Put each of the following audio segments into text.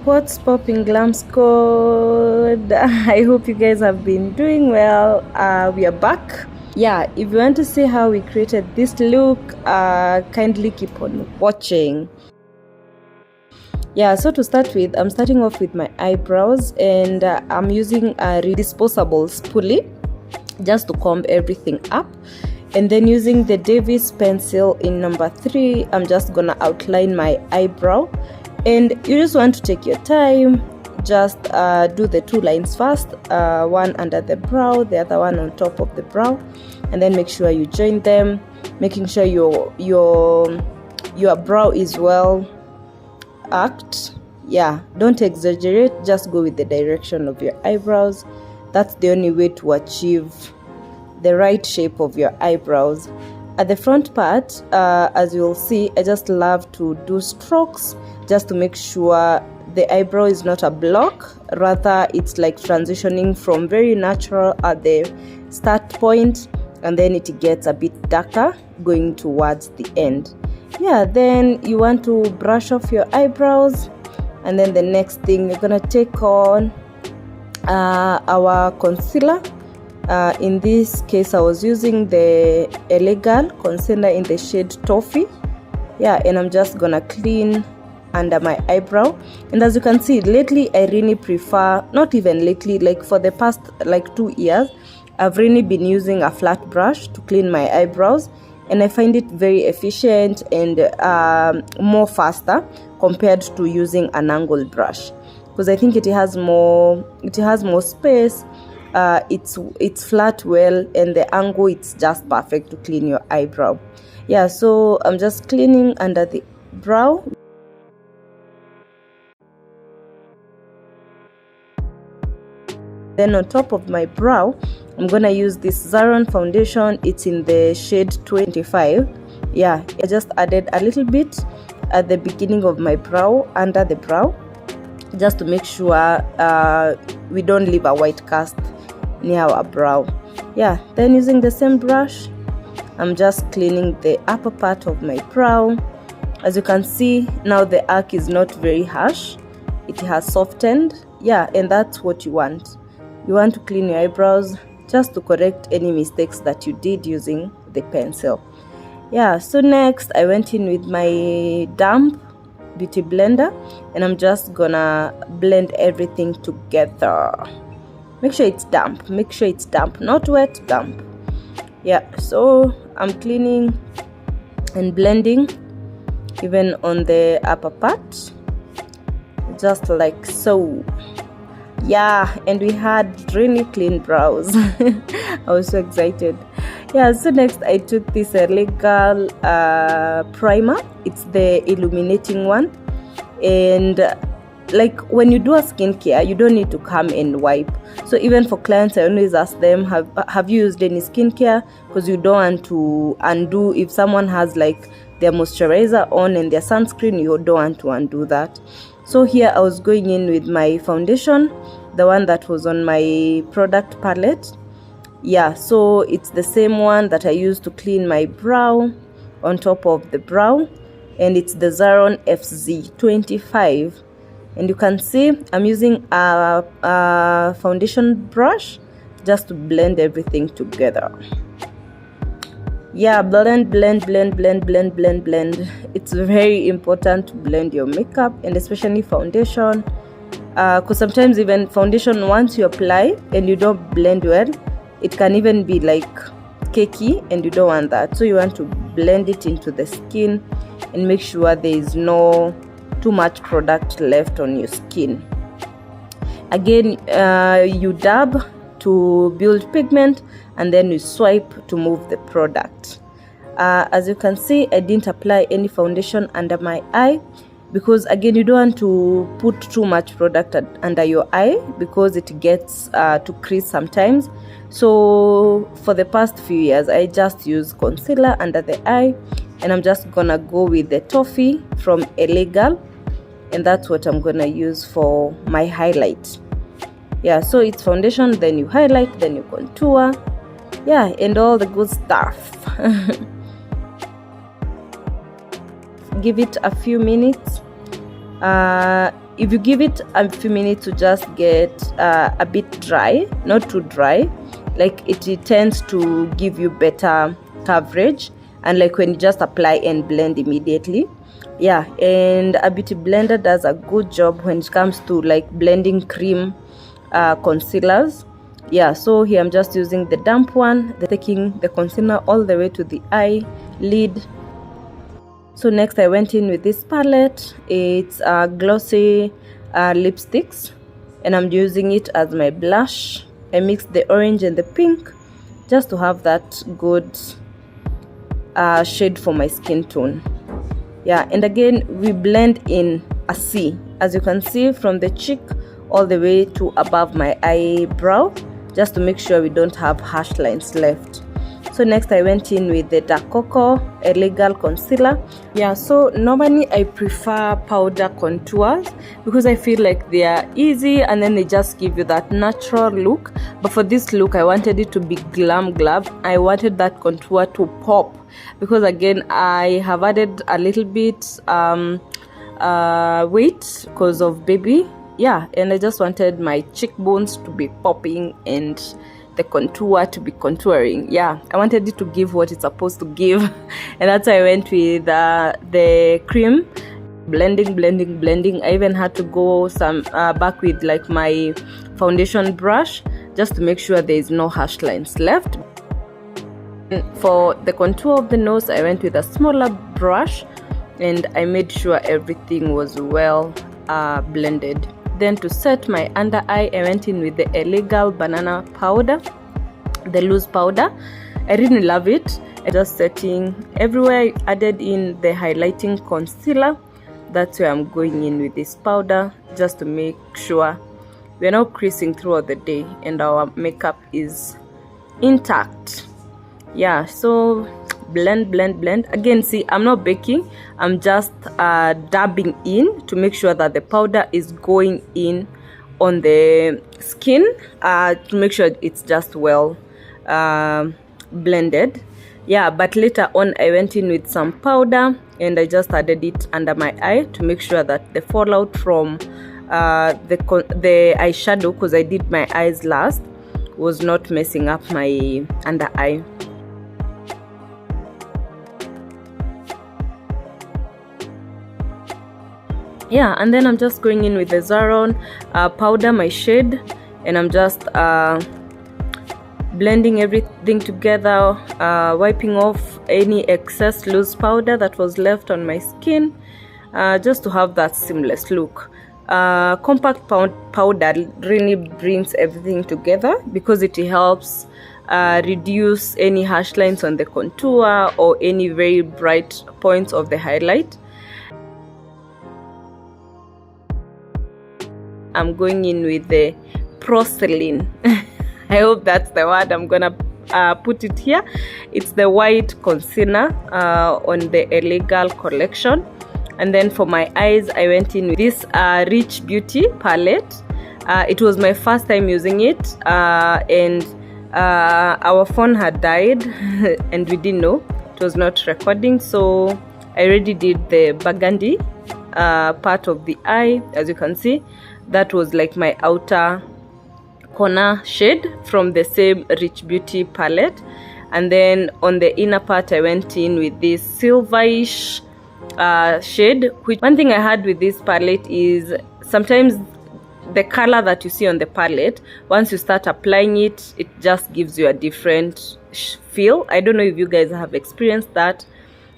What's popping, glam squad? I hope you guys have been doing well. We are back. Yeah, if you want to see how we created this look, kindly keep on watching. Yeah, so to start with, I'm starting off with my eyebrows, and I'm using a disposable spoolie just to comb everything up. And then using the Davis pencil in number 3, I'm just gonna outline my eyebrow. And you just want to take your time, just do the 2 lines first, one under the brow, the other one on top of the brow, and then make sure you join them, making sure your brow is well arched. Yeah, don't exaggerate, just go with the direction of your eyebrows. That's the only way to achieve the right shape of your eyebrows. At the front part, as you'll see, I just love to do strokes just to make sure the eyebrow is not a block, rather it's like transitioning from very natural at the start point, and then it gets a bit darker going towards the end. Yeah, then you want to brush off your eyebrows, and then the next thing you're gonna take on our concealer. In this case, I was using the Elegant concealer in the shade Toffee. Yeah, and I'm just gonna clean under my eyebrow. And as you can see, lately I really prefer, not even lately, like for the past like 2 years, I've really been using a flat brush to clean my eyebrows, and I find it very efficient and more faster compared to using an angled brush, because I think it has more space. It's flat well, and the angle, it's just perfect to clean your eyebrow. Yeah, so I'm just cleaning under the brow. Then on top of my brow, I'm gonna use this Zaron foundation. It's in the shade 25. Yeah, I just added a little bit at the beginning of my brow, under the brow, just to make sure we don't leave a white cast near our brow. Yeah, then using the same brush, I'm just cleaning the upper part of my brow. As you can see, now the arc is not very harsh, it has softened. Yeah, and that's what you want. You want to clean your eyebrows just to correct any mistakes that you did using the pencil. Yeah, so next I went in with my damp beauty blender, and I'm just gonna blend everything together. Make sure it's damp, not wet, damp. Yeah, so I'm cleaning and blending even on the upper part, just like so. Yeah, and we had really clean brows. I was so excited. Yeah, so next I took this legal primer. It's the illuminating one, and like when you do a skincare, you don't need to come and wipe. So even for clients, I always ask them, have you used any skincare? Because you don't want to undo. If someone has like their moisturizer on and their sunscreen, you don't want to undo that. So here I was going in with my foundation, the one that was on my product palette. Yeah, so it's the same one that I used to clean my brow on top of the brow, and it's the Zaron FZ25. And you can see I'm using a foundation brush just to blend everything together. Yeah, blend. It's very important to blend your makeup, and especially foundation, because sometimes even foundation, once you apply and you don't blend well, it can even be like cakey, and you don't want that. So you want to blend it into the skin and make sure there is no too much product left on your skin. Again, you dab to build pigment, and then you swipe to move the product. As you can see, I didn't apply any foundation under my eye, because again, you don't want to put too much product under your eye, because it gets to crease sometimes. So for the past few years, I just use concealer under the eye, and I'm just gonna go with the Toffee from Elegant, and that's what I'm gonna use for my highlight. Yeah, so it's foundation, then you highlight, then you contour. Yeah, and all the good stuff. Give it a few minutes. if you give it a few minutes to just get a bit dry, not too dry, like it tends to give you better coverage, and like when you just apply and blend immediately. Yeah, and a beauty blender does a good job when it comes to like blending cream concealers. Yeah, so here I'm just using the damp one, taking the concealer all the way to the eyelid. So next I went in with this palette. It's a glossy lipsticks, and I'm using it as my blush. I mixed the orange and the pink just to have that good shade for my skin tone. Yeah, and again we blend in a C, as you can see, from the cheek all the way to above my eyebrow, just to make sure we don't have harsh lines left. So next I went in with the Dark Cocoa Illegal Concealer. Yeah, so normally I prefer powder contours because I feel like they are easy and then they just give you that natural look. But for this look, I wanted it to be glam. I wanted that contour to pop because again, I have added a little bit weight because of baby. Yeah, and I just wanted my cheekbones to be popping and the contour to be contouring. Yeah, I wanted it to give what it's supposed to give. And that's why I went with the cream, blending. I even had to go back with like my foundation brush just to make sure there is no harsh lines left. And for the contour of the nose, I went with a smaller brush and I made sure everything was well blended. Then to set my under eye, I went in with the Illegal Banana powder, the loose powder. I really love it. I just setting everywhere. I added in the highlighting concealer. That's where I'm going in with this powder, just to make sure we're not creasing throughout the day and our makeup is intact. Yeah, so blend. Again, see, I'm not baking, I'm just dabbing in to make sure that the powder is going in on the skin, to make sure it's just well blended. Yeah, but later on I went in with some powder and I just added it under my eye to make sure that the fallout from the eyeshadow, because I did my eyes last, was not messing up my under eye. Yeah, and then I'm just going in with the Zaron powder, my shade, and I'm just blending everything together, wiping off any excess loose powder that was left on my skin, just to have that seamless look. Compact powder really brings everything together because it helps reduce any harsh lines on the contour or any very bright points of the highlight. I'm going in with the porcelain. I hope that's the word. I'm gonna put it here. It's the white concealer on the Illegal collection. And then for my eyes, I went in with this Rich Beauty palette. It was my first time using it, and our phone had died and we didn't know it was not recording, so I already did the burgundy part of the eye. As you can see, that was like my outer corner shade from the same Rich Beauty palette. And then on the inner part, I went in with this silverish shade. Which one thing I had with this palette is sometimes the color that you see on the palette, once you start applying it, it just gives you a different feel. I don't know if you guys have experienced that.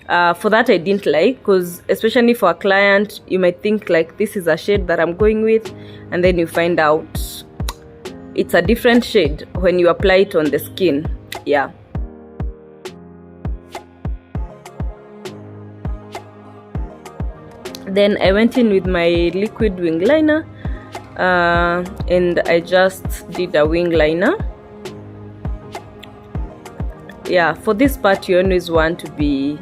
For that I didn't like, because especially for a client, you might think like this is a shade that I'm going with, and then you find out it's a different shade when you apply it on the skin. Yeah. Then I went in with my liquid wing liner, and I just did a wing liner. Yeah, for this part you always want to be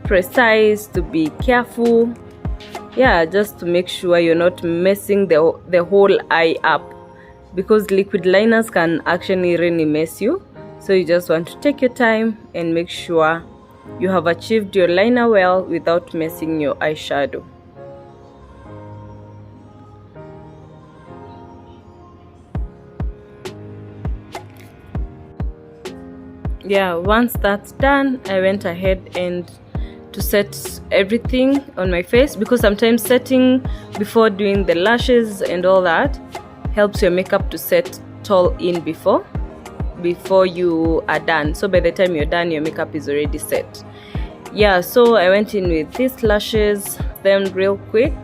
precise, to be careful. Yeah, just to make sure you're not messing the whole eye up, because liquid liners can actually really mess you. So you just want to take your time and make sure you have achieved your liner well without messing your eyeshadow. yeah, once that's done, I went ahead and to set everything on my face, because sometimes setting before doing the lashes and all that helps your makeup to set tall in before you are done. So by the time you're done, your makeup is already set. Yeah, so I went in with these lashes, them real quick,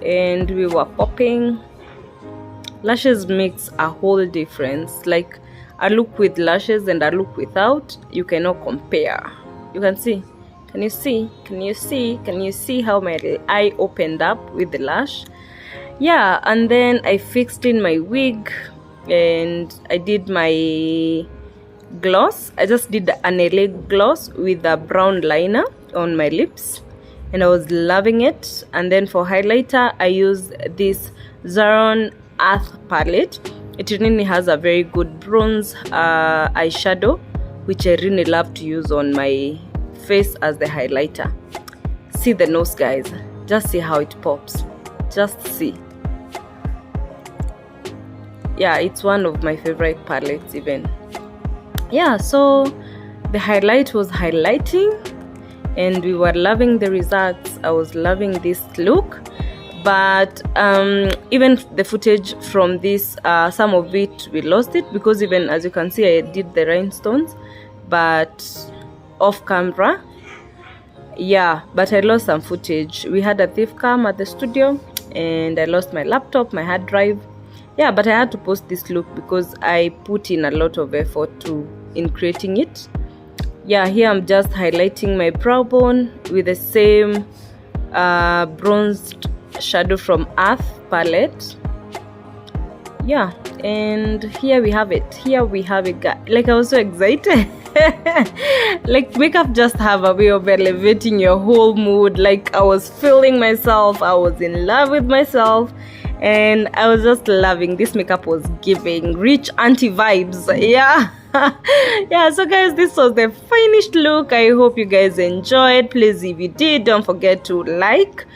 and we were popping. Lashes makes a whole difference. Like a look with lashes and a look without, you cannot compare. You can see. Can you see? Can you see? Can you see how my eye opened up with the lash? Yeah, and then I fixed in my wig and I did my gloss. I just did an LA gloss with a brown liner on my lips and I was loving it. And then for highlighter, I used this Zaron Earth palette. It really has a very good bronze eyeshadow, which I really love to use on my face as the highlighter. See the nose, guys. Just see how it pops. Just see. Yeah, it's one of my favorite palettes even. Yeah, so the highlight was highlighting and we were loving the results. I was loving this look. But even the footage from this, some of it we lost it, because even as you can see, I did the rhinestones but off camera. Yeah, but I lost some footage. We had a thief come at the studio and I lost my laptop, my hard drive. Yeah, but I had to post this look because I put in a lot of effort in creating it. Yeah, here I'm just highlighting my brow bone with the same bronzed shadow from Earth palette. Yeah, and here we have it. Guys. Like, I was so excited. Like, makeup just have a way of elevating your whole mood. Like, I was feeling myself, I was in love with myself, and I was just loving this makeup. Was giving rich auntie vibes. Yeah. Yeah, so guys, this was the finished look. I hope you guys enjoyed. Please, if you did, don't forget to like.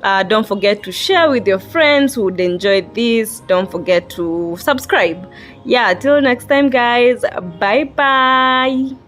Don't forget to share with your friends who would enjoy this. Don't forget to subscribe. Yeah, till next time, guys. Bye bye.